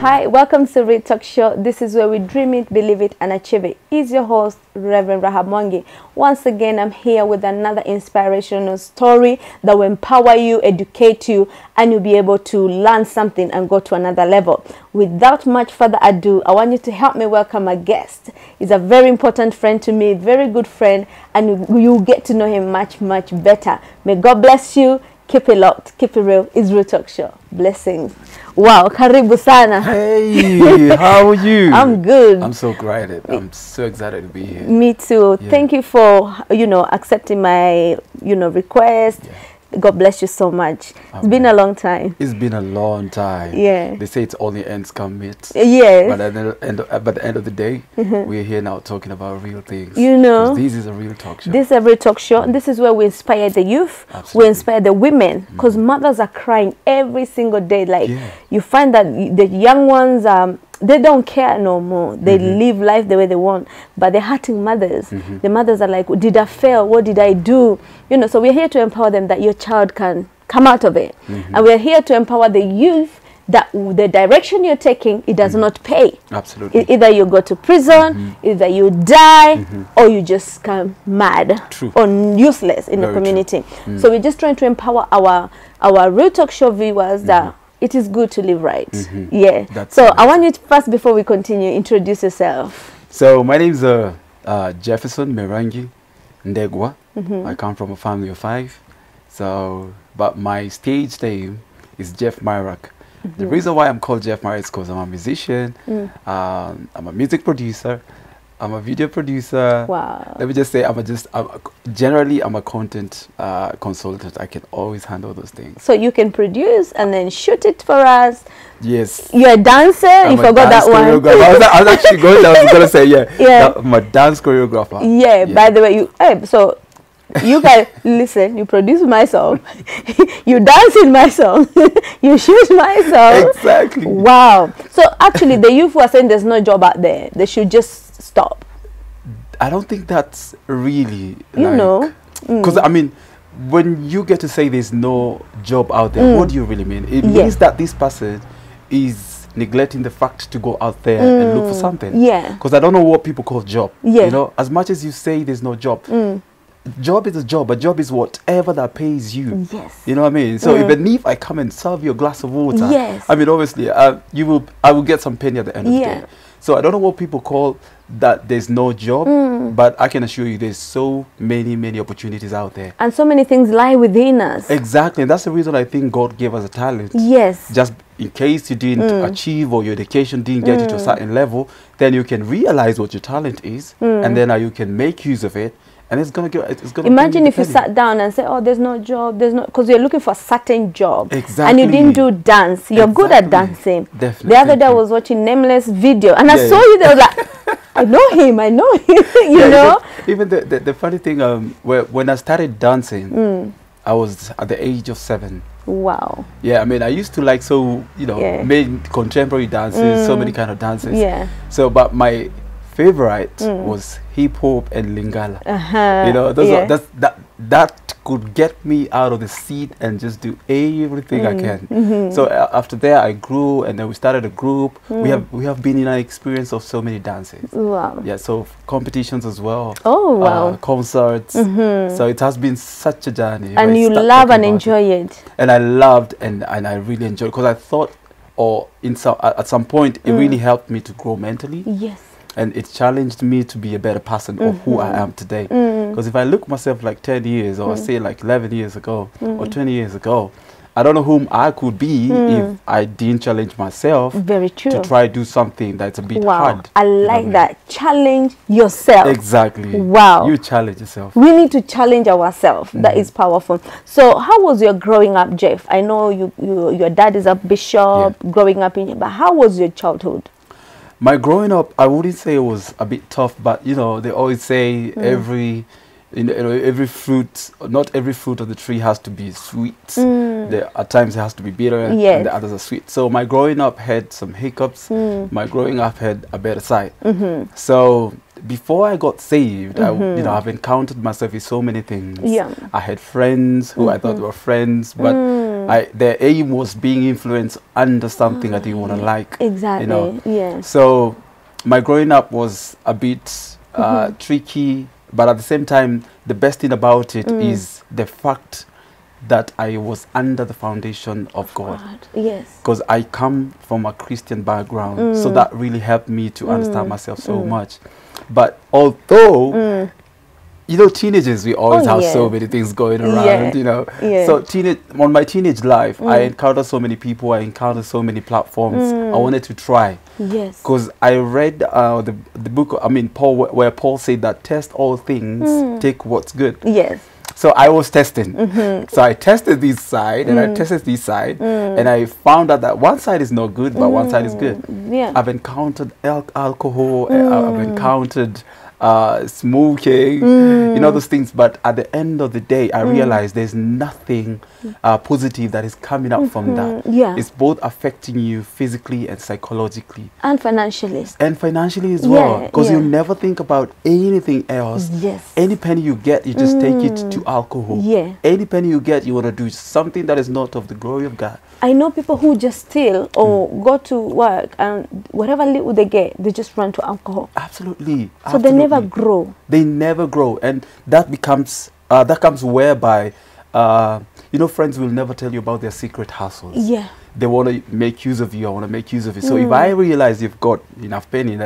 Hi, welcome to Real Talk Show. This is where we dream it, believe it, and achieve it. Is your host, Reverend Rahab Mwangi. Once again, I'm here with another inspirational story that will empower you, educate you, and you'll be able to learn something and go to another level. Without much further ado, I want you to help me welcome a guest. He's a very important friend to me, very good friend, and you'll get to know him much, much better. May God bless you. Keep it locked, keep it real. It's Real Talk Show. Blessings. Wow, karibu sana. Hey, how are you? I'm good. I'm so excited. I'm so excited to be here. Me too. Yeah. Thank you for, accepting my, request. Yeah. God bless you so much. It's been a long time. It's been a long time. Yeah. They say it's only ends come meet. Yes. But at the end of the day, we're here now talking about real things. This is a real talk show. This is a real talk show. And this is where we inspire the youth. Absolutely. We inspire the women. Because mothers are crying every single day. Like, you find that the young ones, they don't care no more. They live life the way they want. But they're hurting mothers. The mothers are like, did I fail? What did I do? So we're here to empower them that your child can come out of it. And we're here to empower the youth that the direction you're taking, it does not pay. Absolutely. Either you go to prison, either you die, or you just come mad or useless in the community. So we're just trying to empower our Real Talk Show viewers that it is good to live right. So I want you to first, before we continue, introduce yourself. So my name is Jefferson Merangi Ndegwa. I come from a family of 5. So, but my stage name is Jeff Myrac. The reason why I'm called Jeff Myrac is because I'm a musician. I'm a music producer. I'm a video producer. Wow. Let me just say, generally I'm a content consultant. I can always handle those things. So you can produce and then shoot it for us. Yes. You're a dancer. You forgot that one. I was actually going to say, I'm a dance choreographer. Yeah. By the way, so you guys listen. You produce my song. You dance in my song. You shoot my song. Exactly. Wow. So actually, the youth who are saying there's no job out there, they should just stop. I don't think that's really, because I mean, when you get to say there's no job out there, what do you really mean? It means that this person is neglecting the fact to go out there and look for something. Yeah. Because I don't know what people call job. Yeah. As much as you say there's no job, job is a job. A job is whatever that pays you. Yes. You know what I mean? So even if I come and serve you a glass of water, yes. I mean, obviously, I will get some penny at the end of the day. So I don't know what people call that there's no job, but I can assure you there's so many opportunities out there. And so many things lie within us. Exactly. And that's the reason I think God gave us a talent. Yes. Just in case you didn't achieve or your education didn't get you to a certain level, then you can realize what your talent is, and then you can make use of it. And it's gonna imagine if you sat down and said, oh, there's no job, because you're looking for a certain job. Exactly. And you didn't do dance. You're good at dancing. Definitely. The other day I was watching Nameless video and I saw you there, like, I know him, you know? Even the funny thing, when I started dancing, I was at the age of 7. Wow. Yeah, I mean, I used to like, made contemporary dances, so many kind of dances. Yeah. So, but my favorite was hip hop and Lingala. That could get me out of the seat and just do everything I can. So after that, I grew, and then we started a group. We have been in an experience of so many dances. Wow. Yeah, so competitions as well. Oh wow. Concerts. So it has been such a journey. And you love and enjoy it. And I loved and I really enjoyed, because I thought, at some point, it really helped me to grow mentally. Yes. And it challenged me to be a better person of who I am today. Because if I look myself like 10 years, or say like 11 years ago, or 20 years ago, I don't know whom I could be if I didn't challenge myself. Very true. To try to do something that's a bit hard. I like that. Challenge yourself. Exactly. Wow. You challenge yourself. We need to challenge ourselves. That is powerful. So how was your growing up, Jeff? I know your dad is a bishop, growing up in, but how was your childhood? My growing up, I wouldn't say it was a bit tough, but they always say every fruit, not every fruit of the tree has to be sweet. At times it has to be bitter, and the others are sweet. So my growing up had some hiccups. My growing up had a better side. So before I got saved, I've encountered myself with so many things. I had friends who I thought were friends, but their aim was being influenced under something I didn't want to like. Exactly. You know? Yeah. So my growing up was a bit tricky, but at the same time, the best thing about it is the fact that I was under the foundation of God. Yes. Because I come from a Christian background, so that really helped me to understand myself so much. But although, you know, teenagers, we always have so many things going around, you know. So on my teenage life, I encountered so many people, I encountered so many platforms. I wanted to try. Yes. Because I read the book, I mean, Paul, where Paul said that test all things, take what's good. Yes. So I was testing. So I tested this side and I tested this side, and I found out that one side is not good, but one side is good. Yeah. I've encountered alcohol, I've encountered smoking, you know, those things. But at the end of the day, I realized there's nothing positive that is coming up from that. Yeah. It's both affecting you physically and psychologically. And financially. And financially as well. Because you never think about anything else. Yes. Any penny you get, you just take it to alcohol. Yeah. Any penny you get, you want to do something that is not of the glory of God. I know people who just steal or go to work, and whatever little they get, they just run to alcohol. Absolutely. So they never grow. They never grow. And that becomes, that comes whereby, you know, friends will never tell you about their secret hustles. Yeah. They want to make use of you. I want to make use of you. So if I realize you've got enough penny,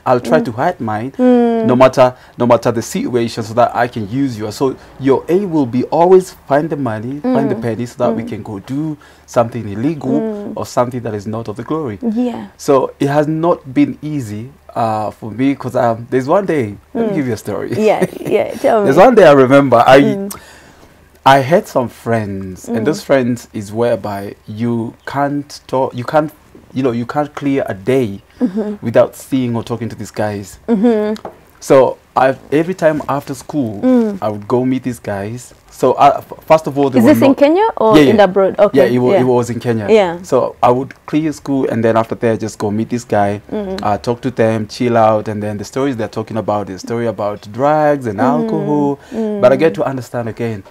I'll try to hide mine, no matter the situation, so that I can use you. So your aim will be always find the money, find the penny, so that we can go do something illegal or something that is not of the glory. Yeah. So it has not been easy for me, because there's one day. Let me give you a story. Yeah. Tell me. There's one day I remember I had some friends, and those friends is whereby you can't talk, you can't clear a day without seeing or talking to these guys. So every time after school, I would go meet these guys. So first of all, is this in Kenya or in the abroad? Okay. Yeah, it was in Kenya. Yeah. So I would clear school, and then after that, just go meet this guy, talk to them, chill out, and then the stories they're talking about is story about drugs and alcohol. But I get to understand again,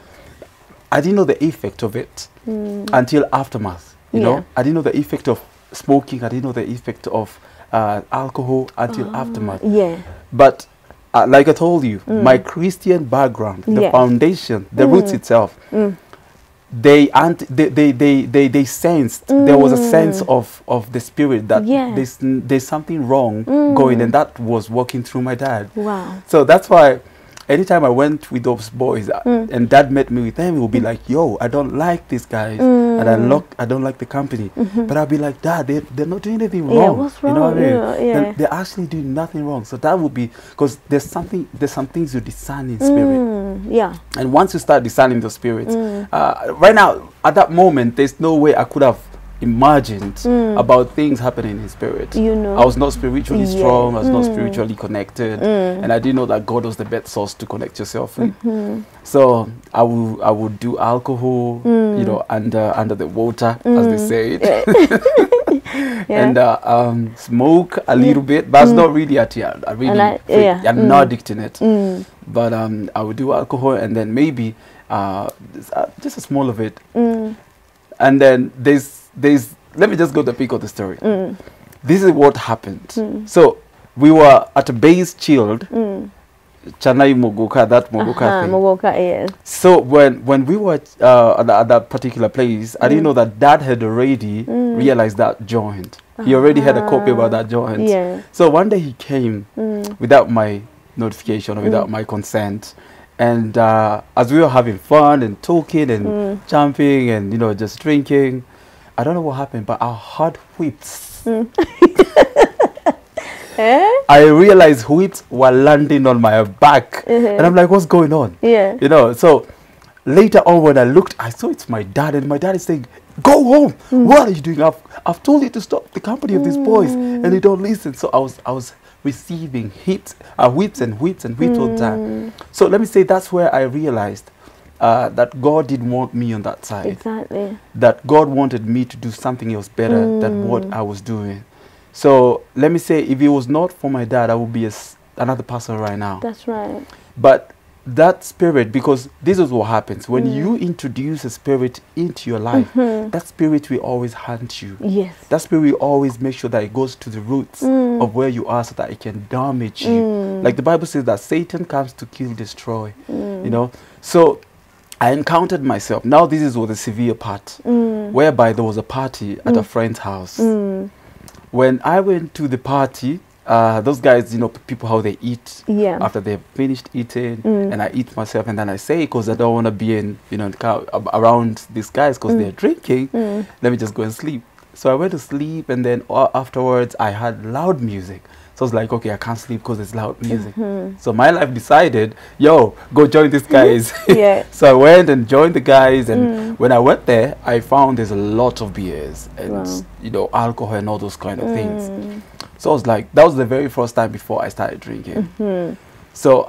I didn't know the effect of it until aftermath. You know, I didn't know the effect of smoking. I didn't know the effect of alcohol until aftermath. Yeah. But like I told you, my Christian background, the foundation, the roots itself, they sensed there was a sense of the spirit that there's something wrong going, and that was walking through my dad. Wow. So that's why anytime I went with those boys and dad met me with them, he would be like, yo, I don't like these guys, and I don't like the company. But I'll be like, Dad, they're not doing anything wrong. Yeah, what's wrong? You know what I mean? Yeah. They're actually doing nothing wrong. So that would be, because there's some things you discern in spirit. Yeah. And once you start discerning the spirits, right now, at that moment, there's no way I could have imagined about things happening in spirit. You know, I was not spiritually strong, I was not spiritually connected, and I didn't know that God was the best source to connect yourself with. So I would do alcohol, you know, under the water, as they say it. And smoke a little bit, but it's not really I'm not addicting it. But I would do alcohol, and then maybe just a small of it. And then let me just go to the peak of the story. This is what happened. So we were at a base chilled. Chanai Mogoka, that Mogoka thing. Mogoka, yes. So when we were at that particular place, I didn't know that Dad had already realized that joint. He already had a copy about that joint. Yeah. So one day he came without my notification or without my consent. And as we were having fun and talking and jumping and, you know, just drinking, I don't know what happened, but I heard whips. I realized whips were landing on my back. And I'm like, what's going on? Yeah. You know, so later on when I looked, I saw it's my dad, and my dad is saying, go home. What are you doing? I've told you to stop the company of these boys, and they don't listen. So I was receiving whips and whips all the time. So let me say that's where I realized that God didn't want me on that side. Exactly. That God wanted me to do something else better than what I was doing. So let me say, if it was not for my dad, I would be another person right now. That's right. But that spirit, because this is what happens when you introduce a spirit into your life, that spirit will always hunt you. Yes. That spirit will always make sure that it goes to the roots of where you are so that it can damage you. Like the Bible says that Satan comes to kill, destroy, you know. So I encountered myself. Now this is what the severe part, whereby there was a party at a friend's house. When I went to the party, those guys, you know, people how they eat after they've finished eating, and I eat myself, and then I say, because I don't want to be in, you know, around these guys because they're drinking, let me just go and sleep. So I went to sleep, and then afterwards I had loud music. So I was like, okay, I can't sleep because it's loud music. So my life decided, yo, go join these guys. So I went and joined the guys, and when I went there, I found there's a lot of beers and you know, alcohol and all those kind of things. So I was like, that was the very first time before I started drinking. So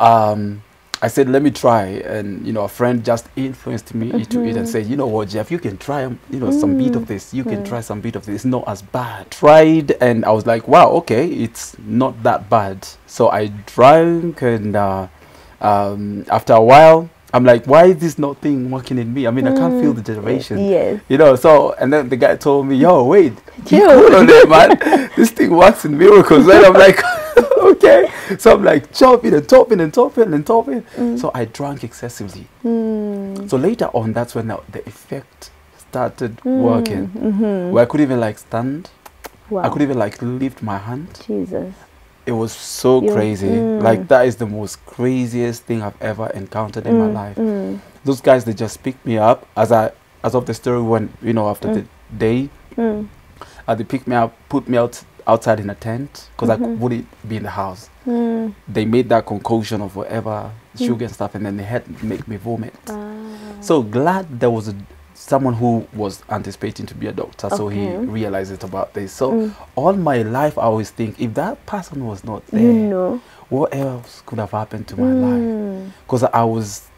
I said, let me try, and you know, a friend just influenced me to it and said, you know what, Jeff, you can try, you know, some bit of this. You can try some bit of this. It's not as bad. Tried, and I was like, wow, okay, it's not that bad. So I drank, and after a while, I'm like, why is this not thing working in me? I mean, I can't feel the generation. You know, so, and then the guy told me, yo, wait, keep cool on it, man. This thing works in miracles. And I'm like, okay. So I'm like chopping and topping and topping and topping. So I drank excessively. So later on, that's when the effect started working. Where I couldn't even like stand. I couldn't even like lift my hand. Jesus. It was so crazy. Like, that is the most craziest thing I've ever encountered in my life. Those guys, they just picked me up as of the story when, you know, after the day, they picked me up, put me outside in a tent because I wouldn't be in the house. They made that concoction of whatever sugar and stuff, and then they had to make me vomit. So glad there was someone who was anticipating to be a doctor, so he realized it about this. So all my life I always think, if that person was not there, you know, what else could have happened to my life? Because I was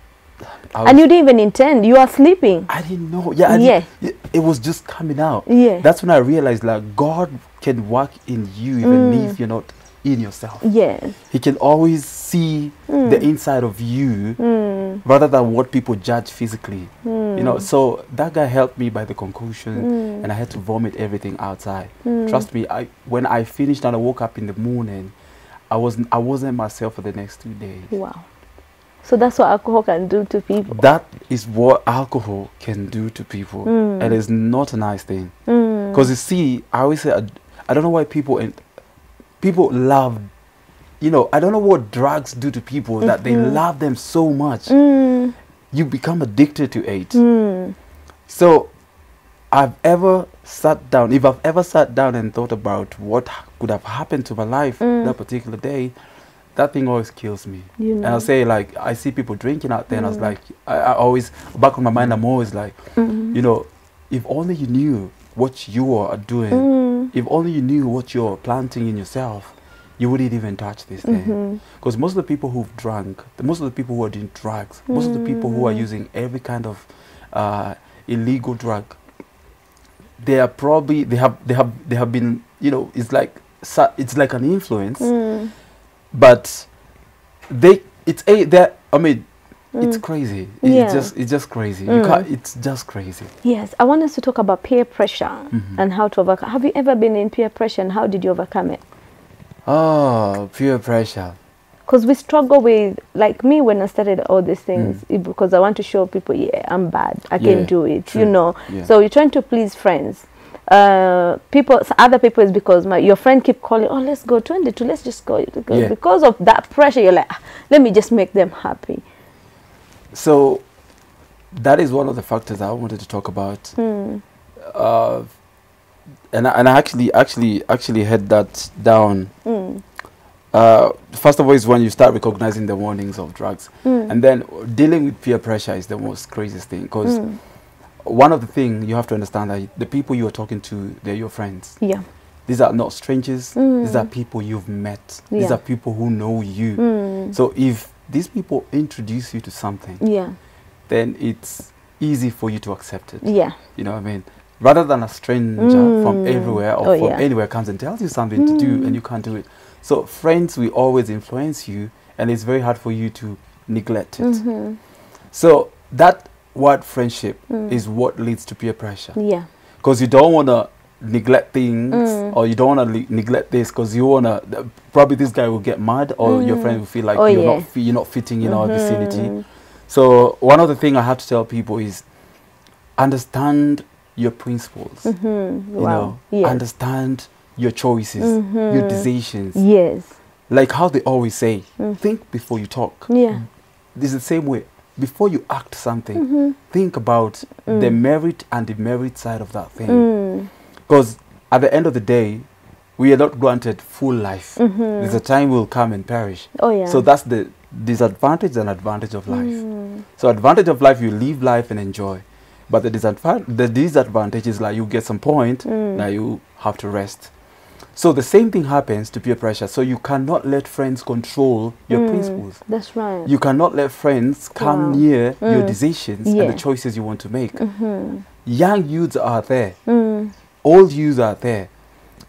and you didn't even intend, you are sleeping. I didn't know. It was just coming out. That's when I realized, like, God can work in you even if you're not in yourself. He can always see the inside of you rather than what people judge physically. You know, so that guy helped me by the concussion, and I had to vomit everything outside. Trust me, when I finished and I woke up in the morning, I wasn't myself for the next 2 days. Wow. So that's what alcohol can do to people. That is what alcohol can do to people, and it's not a nice thing. Because you see, I always say, I don't know why people love, you know, I don't know what drugs do to people that they love them so much. You become addicted to it. So if I've ever sat down and thought about what could have happened to my life that particular day, that thing always kills me. You know. And I'll say, like, I see people drinking out there, and I was like, I always, back in my mind, I'm always like, you know, if only you knew what you are doing, if only you knew what you're planting in yourself, you wouldn't even touch this thing. Because most of the people who've drunk, most of the people who are doing drugs, most of the people who are using every kind of illegal drug, they are probably, they have been, you know, it's like an influence. But it's crazy. It's just crazy. You can't, it's just crazy. Yes, I want us to talk about peer pressure and how to overcome. Have you ever been in peer pressure, and how did you overcome it? Oh, peer pressure. Because we struggle with, like me, when I started all these things, because I want to show people, yeah, I'm bad, I can do it, true. You know. So you're trying to please friends. Other people is because your friend keep calling, oh, let's go 22, let's just go. Because of that pressure, you're like, let me just make them happy. So that is one of the factors I wanted to talk about. And I actually had that down. First of all is when you start recognizing the warnings of drugs, and then dealing with peer pressure is the most craziest thing, because one of the things you have to understand that the people you are talking to, they're your friends. These are not strangers. These are people you've met. These are people who know you. So if these people introduce you to something, then it's easy for you to accept it. You know what I mean? Rather than a stranger from everywhere or from anywhere comes and tells you something to do and you can't do it. So friends will always influence you, and it's very hard for you to neglect it. So that word friendship is what leads to peer pressure. Yeah. Because you don't want to neglect things, or you don't want to neglect this because you want to, probably this guy will get mad, or your friend will feel like you're not fitting in our vicinity. So one of the things I have to tell people is understand your principles. You know, understand your choices, your decisions. Yes. Like how they always say, think before you talk. Yeah. This is the same way. Before you act something, think about the merit and the merit side of that thing. Because at the end of the day, we are not granted full life. There's a time we'll come and perish. Oh yeah. So that's the disadvantage and advantage of life. So advantage of life, you live life and enjoy. But the disadvantage is like you get some point, now you have to rest. So the same thing happens to peer pressure. So you cannot let friends control your principles. That's right. You cannot let friends come near your decisions and the choices you want to make. Young youths are there. Old youths are there.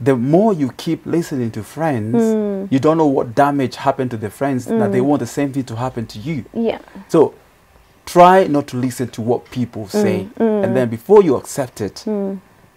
The more you keep listening to friends, you don't know what damage happened to the friends, that they want the same thing to happen to you. Yeah. So try not to listen to what people say. And then before you accept it,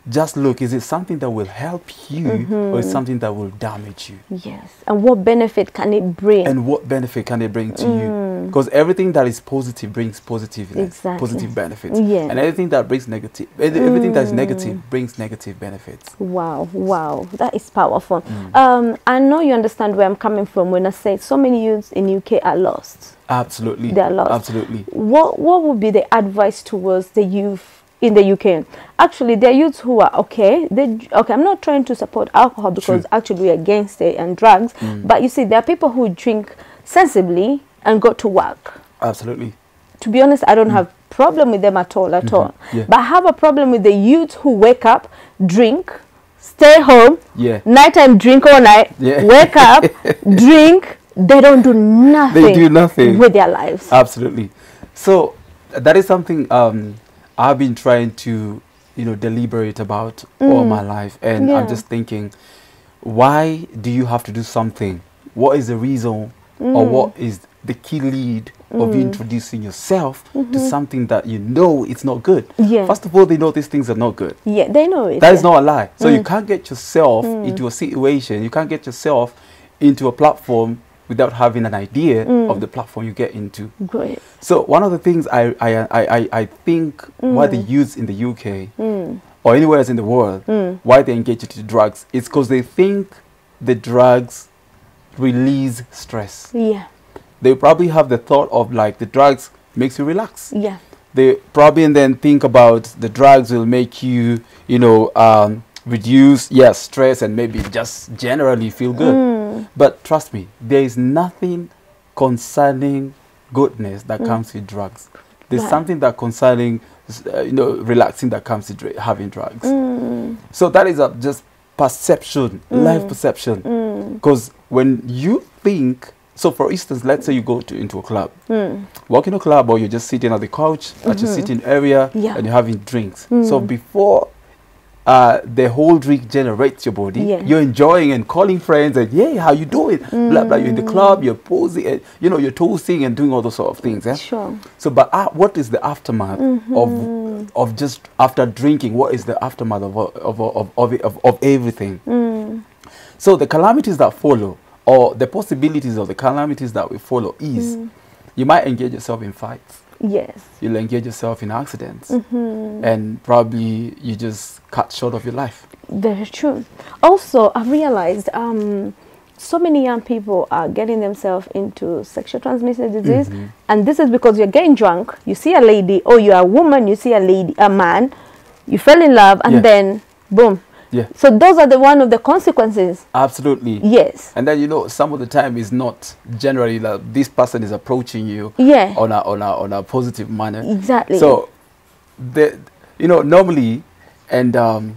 just look, is it something that will help you or is something that will damage you? Yes. And what benefit can it bring? And what benefit can it bring to you? Because everything that is positive brings positiveness, positive benefits. Yeah. And everything that brings negative, everything that is negative brings negative benefits. Wow, wow. That is powerful. I know you understand where I'm coming from when I say so many youths in UK are lost. Absolutely. They are lost. Absolutely. What would be the advice towards the youth in the UK? Actually, there are youths who are okay. I'm not trying to support alcohol because actually we're against it and drugs. But you see, there are people who drink sensibly and go to work. Absolutely. To be honest, I don't have problem with them at all, all. Yeah. But I have a problem with the youths who wake up, drink, stay home, nighttime drink all night, wake up, drink. They don't do nothing. They do nothing with their lives. Absolutely. So that is something I've been trying to, deliberate about all my life. And I'm just thinking, why do you have to do something? What is the reason or what is the key lead of you introducing yourself to something that you know it's not good? Yeah. First of all, they know these things are not good. Yeah, they know it. That is not a lie. So you can't get yourself into a situation, you can't get yourself into a platform without having an idea of the platform you get into. Great. So one of the things I think why the youths in the UK or anywhere else in the world, why they engage into drugs, is because they think the drugs release stress. Yeah. They probably have the thought of like the drugs makes you relax. Yeah. They probably then think about the drugs will make you, reduce stress and maybe just generally feel good. But trust me, there is nothing concerning goodness that comes with drugs. There's something that concerning relaxing that comes with having drugs. So that is just perception, life perception. Because when you think, so for instance, let's say you go into a club, walk in a club, or you're just sitting at the couch at your sitting area and you're having drinks. So before the whole drink generates your body, you're enjoying and calling friends and how you doing? Blah blah. You're in the club, you're posing, and, you're toasting and doing all those sort of things. Sure. So, but what is the aftermath of just after drinking? What is the aftermath of everything? So the calamities that follow, or the possibilities of the calamities that we follow, is you might engage yourself in fights. Yes. You'll engage yourself in accidents. And probably you just cut short of your life. Very true. Also, I've realized so many young people are getting themselves into sexual transmitted disease. And this is because you're getting drunk, you see a lady, or you're a woman, you see a man, you fell in love, and then boom. Yeah. So those are one of the consequences. Absolutely. Yes. And then some of the time is not generally that this person is approaching you on a positive manner. Exactly. So normally and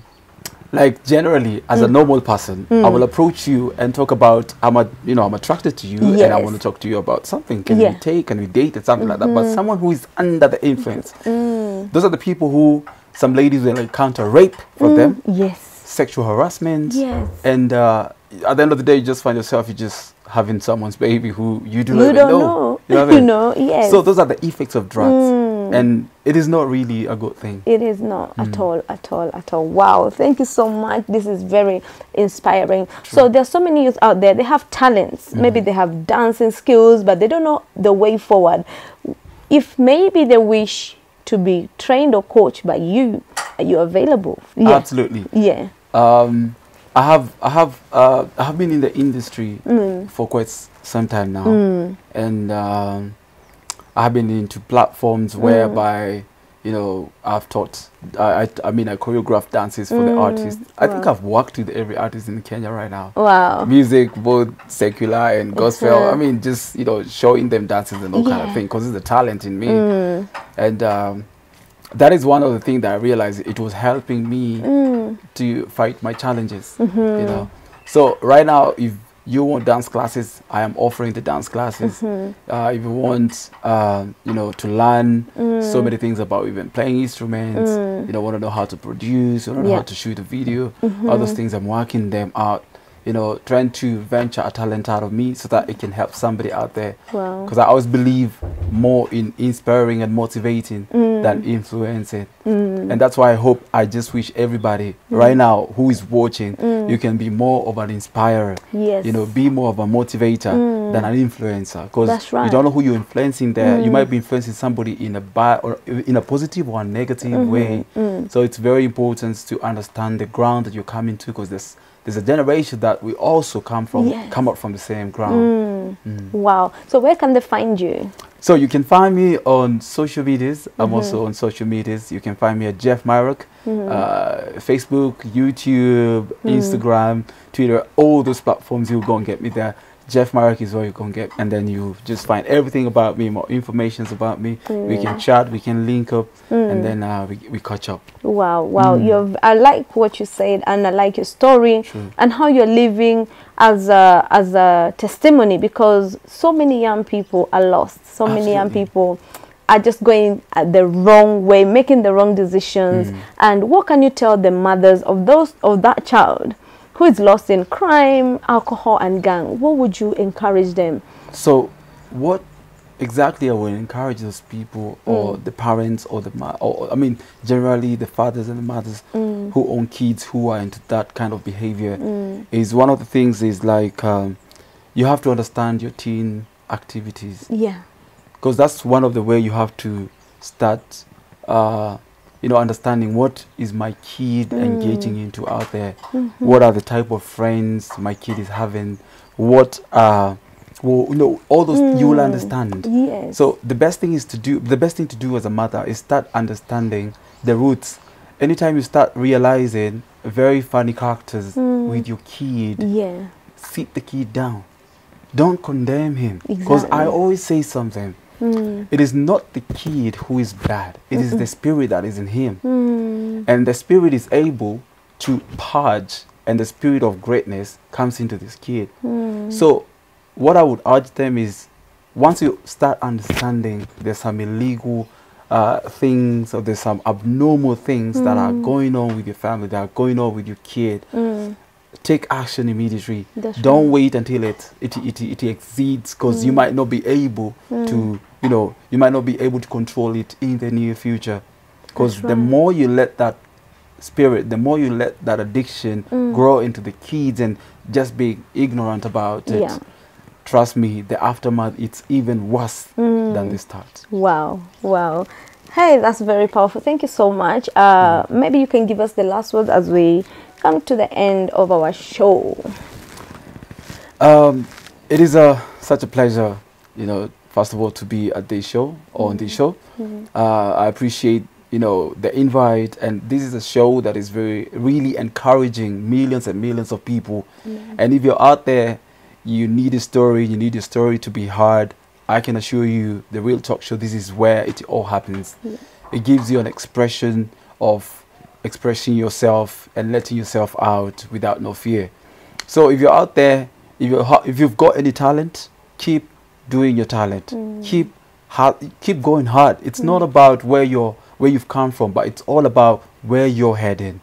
like generally as a normal person, I will approach you and talk about I'm attracted to you and I want to talk to you about something. Can we take, can we date, and something like that. But someone who is under the influence, those are the people who some ladies will encounter rape for them. Yes. Sexual harassment. Yes. And at the end of the day, you just find yourself, you're just having someone's baby who you don't even know. You know what I mean? Yes. So those are the effects of drugs, and it is not really a good thing. It is not at all, at all, at all. Wow, thank you so much. This is very inspiring. True. So there's so many youth out there. They have talents. Maybe they have dancing skills, but they don't know the way forward. If maybe they wish to be trained or coached by you, are you available? Yeah. Absolutely. Yeah. I have been in the industry for quite some time now, and I have been into platforms whereby, you know, I've taught. I mean, I choreograph dances for the artists. I think I've worked with every artist in Kenya right now. Wow. Music, both secular and gospel. I mean, just, you know, showing them dances and all kind of thing, because it's a talent in me, and that is one of the things that I realized it was helping me to fight my challenges. You know, so right now, if you want dance classes, I am offering the dance classes. If you want, you know, to learn so many things about even playing instruments, you know, want to know how to produce, you know how to shoot a video, all those things, I'm working them out. You know, trying to venture a talent out of me so that it can help somebody out there. Wow. Because I always believe more in inspiring and motivating than influencing. And that's why I just wish everybody right now who is watching, you can be more of an inspirer. Yes. You know, be more of a motivator than an influencer. Because right. you don't know who you're influencing there. You might be influencing somebody in a bad or in a positive or a negative way. So it's very important to understand the ground that you're coming to, because there's a generation that we also come up from the same ground. Wow. So where can they find you? So you can find me on social medias. I'm also on social medias. You can find me at Jeff Myrac, Facebook, YouTube, Instagram, Twitter, all those platforms. You'll go and get me there. Jeff Myrac is where you can get, and then you just find everything about me, more information about me. We can chat, we can link up, and then we catch up. Wow, wow! I like what you said, and I like your story and how you're living as a testimony, because so many young people are lost. So many young people are just going the wrong way, making the wrong decisions. And what can you tell the mothers of that child who is lost in crime, alcohol, and gang? What would you encourage them? So, what exactly I would encourage those people, or the parents, or I mean, generally the fathers and the mothers who own kids who are into that kind of behavior, is one of the things is like you have to understand your teen activities. Yeah. Because that's one of the way you have to start. You know, understanding what is my kid engaging into out there, what are the type of friends my kid is having, what well, you know, all those you will understand. Yes. So the best thing to do as a mother is start understanding the roots. Anytime you start realizing very funny characters with your kid, sit the kid down, don't condemn him, because I always say something. It is not the kid who is bad. It is the spirit that is in him. And the spirit is able to purge, and the spirit of greatness comes into this kid. So what I would urge them is, once you start understanding there's some illegal things, or there's some abnormal things that are going on with your family, that are going on with your kid, take action immediately. Don't wait until it exceeds, because you might not be able to, you know, you might not be able to control it in the near future. Because the more you let that spirit, the more you let that addiction grow into the kids and just be ignorant about it, trust me, the aftermath, it's even worse than the start. Wow, wow. Hey, that's very powerful. Thank you so much. Maybe you can give us the last words as we come to the end of our show. It is such a pleasure, you know, first of all, to be at this show, or on this show. I appreciate, you know, the invite, and this is a show that is really encouraging millions and millions of people. And if you're out there, you need a story, you need your story to be heard, I can assure you, the Real Talk Show, this is where it all happens. It gives you an expression of expressing yourself and letting yourself out without no fear. So if you're out there, if you've got any talent, keep doing your talent. Keep going hard. It's not about where you've come from, but it's all about where you're heading.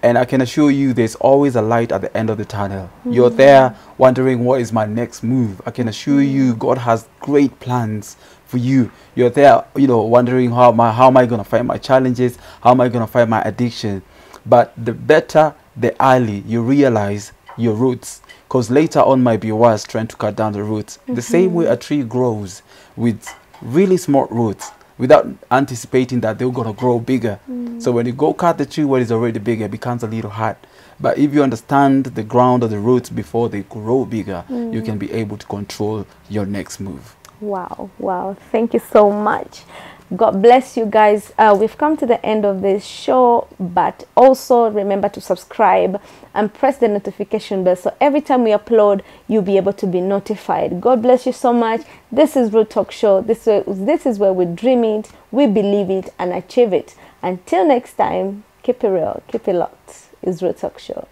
And I can assure you there's always a light at the end of the tunnel. You're there wondering, what is my next move? I can assure you God has great plans for you. You're there, you know, wondering how am I going to fight my challenges? How am I going to fight my addiction? But the better, the early you realize your roots, because later on might be worse trying to cut down the roots. The same way a tree grows with really small roots without anticipating that they're going to grow bigger. So when you go cut the tree where it's already bigger, it becomes a little hard. But if you understand the ground of the roots before they grow bigger, you can be able to control your next move. Wow, wow. Thank you so much. God bless you guys. We've come to the end of this show, but also remember to subscribe and press the notification bell so every time we upload, you'll be able to be notified. God bless you so much. This is Root Talk Show. This is where we dream it, we believe it, and achieve it. Until next time, keep it real, keep it locked. It's Root Talk Show.